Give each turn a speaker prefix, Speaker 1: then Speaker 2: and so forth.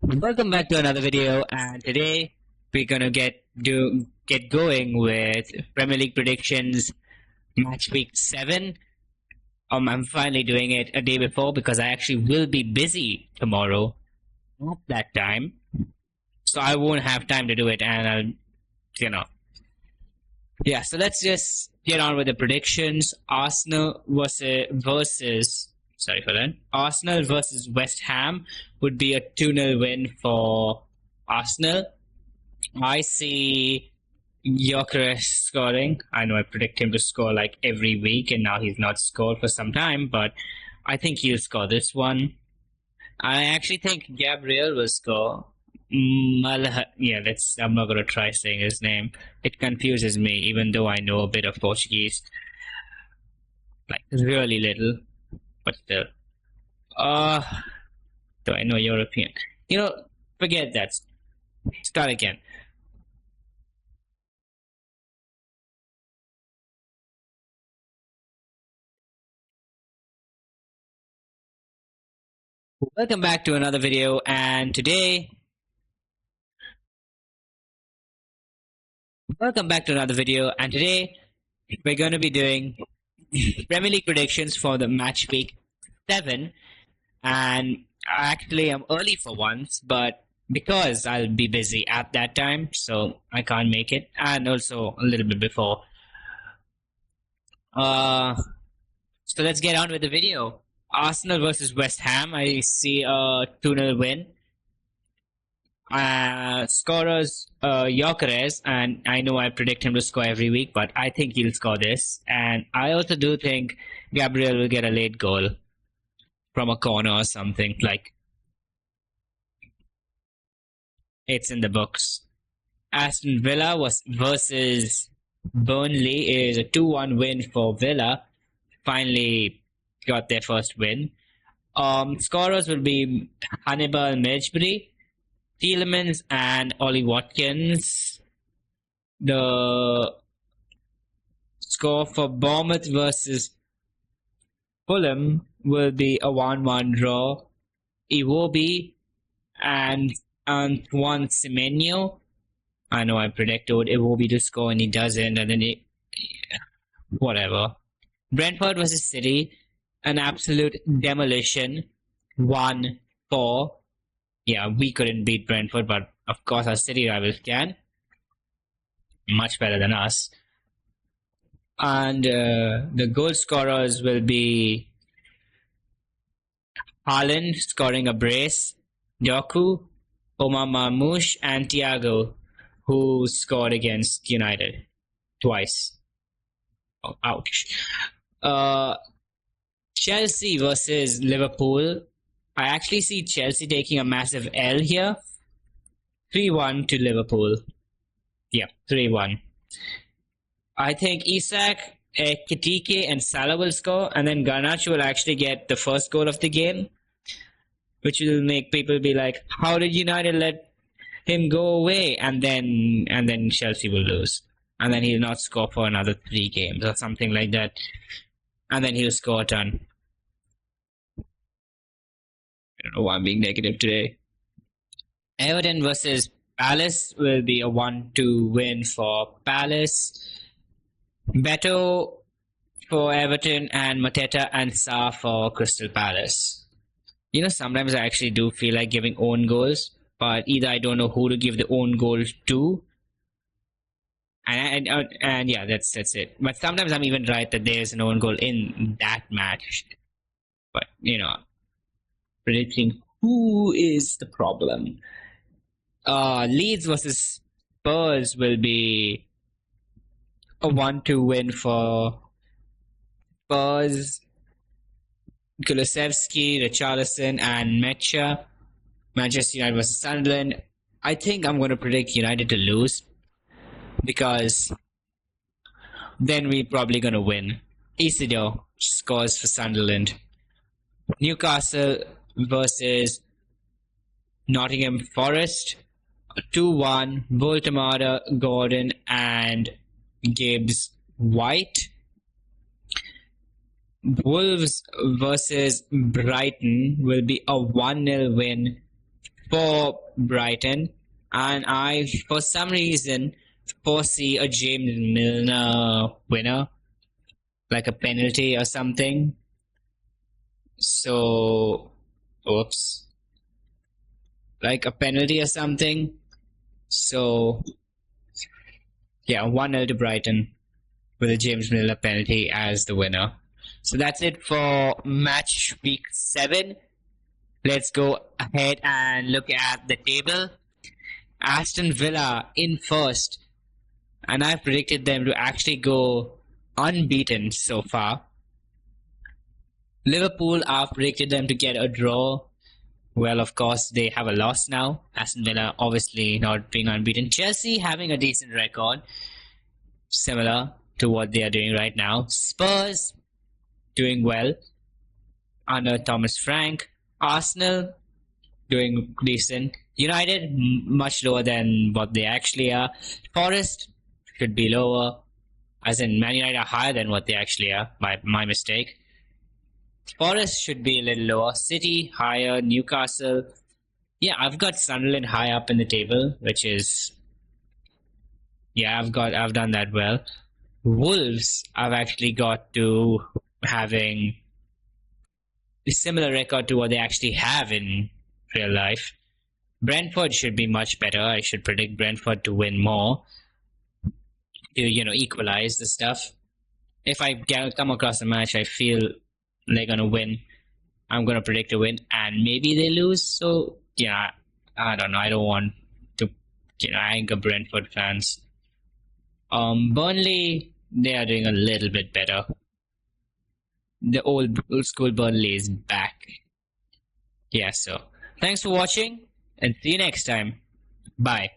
Speaker 1: Welcome back to another video, and today we're gonna get going with Premier League predictions match week 7. I'm finally doing it a day before because I actually will be busy tomorrow at that time, so I won't have time to do it. And so let's just get on with the predictions. Arsenal versus West Ham would be a 2-0 win for Arsenal. I see Gyökeres scoring. I know I predict him to score like every week, and now he's not scored for some time, but I think he'll score this one. I actually think Gabriel will score. I'm not going to try saying his name. It confuses me, even though I know a bit of Portuguese. Like, really little, but still. Do I know European? Forget that. Start again. Welcome back to another video, and today we're going to be doing Premier League predictions for the match week 7. And actually, I'm early for once, but because I'll be busy at that time, so I can't make it, and also a little bit before. So let's get on with the video. Arsenal versus West Ham. I see a 2-0 win. Scorers Gyökeres, and I know I predict him to score every week, but I think he'll score this. And I also do think Gabriel will get a late goal from a corner or something. Like, it's in the books. Aston Villa versus Burnley is a 2-1 win for Villa. Finally got their first win. Scorers will be Hannibal Mejbri, Tielemans, and Ollie Watkins. The score for Bournemouth versus Fulham will be a 1-1 draw. Iwobi and Antoine Semenyo. I know I predicted Iwobi to score and he doesn't, and then whatever. Brentford versus City, an absolute demolition. 1-4. Yeah, we couldn't beat Brentford, but of course our City rivals can. Much better than us. And the goal scorers will be Haaland scoring a brace, Doku, Omar Marmoush, and Thiago, who scored against United twice. Oh, ouch. Chelsea versus Liverpool. I actually see Chelsea taking a massive L here. 3-1 to Liverpool. Yeah, 3-1. I think Isak, Kitike, and Salah will score, and then Garnacho will actually get the first goal of the game, which will make people be like, how did United let him go away? And then Chelsea will lose. And then he'll not score for another 3 games or something like that. And then he'll score a ton. I don't know why I'm being negative today. Everton versus Palace will be a 1-2 win for Palace. Beto for Everton and Mateta and Sarr for Crystal Palace. Sometimes I actually do feel like giving own goals, but either I don't know who to give the own goal to, and yeah, that's it. But sometimes I'm even right that there's an own goal in that match. But predicting who is the problem. Leeds versus Spurs will be a 1-2 win for Spurs. Kulusevski, Richarlison, and Mecha. Manchester United versus Sunderland. I think I'm going to predict United to lose, because then we're probably going to win. Isidore scores for Sunderland. Newcastle versus Nottingham Forest. 2-1. Voltemada, Gordon, and Gibbs White. Wolves versus Brighton will be a 1-0 win for Brighton, and I, for some reason, foresee a James Milner winner, like a penalty or something. So, oops, like a penalty or something. So, yeah, 1-0 to Brighton with a James Milner penalty as the winner. So that's it for match week 7. Let's go ahead and look at the table. Aston Villa in first, and I've predicted them to actually go unbeaten so far. Liverpool, I've predicted them to get a draw. Well, of course, they have a loss now. Aston Villa obviously not being unbeaten. Chelsea having a decent record, similar to what they are doing right now. Spurs doing well under Thomas Frank. Arsenal doing decent. United much lower than what they actually are. Forest should be lower, as in Man United are higher than what they actually are. My mistake. Forest should be a little lower. City higher. Newcastle. Yeah, I've got Sunderland high up in the table, which is, yeah, I've done that well. Wolves, I've actually got to having a similar record to what they actually have in real life. Brentford should be much better. I should predict Brentford to win more, to equalize the stuff. If I come across a match I feel they're gonna win, I'm gonna predict a win, and maybe they lose. So yeah, I don't know. I don't want to anger Brentford fans. Burnley, they are doing a little bit better. The old school Burnley is back. Yeah, so thanks for watching and see you next time. Bye.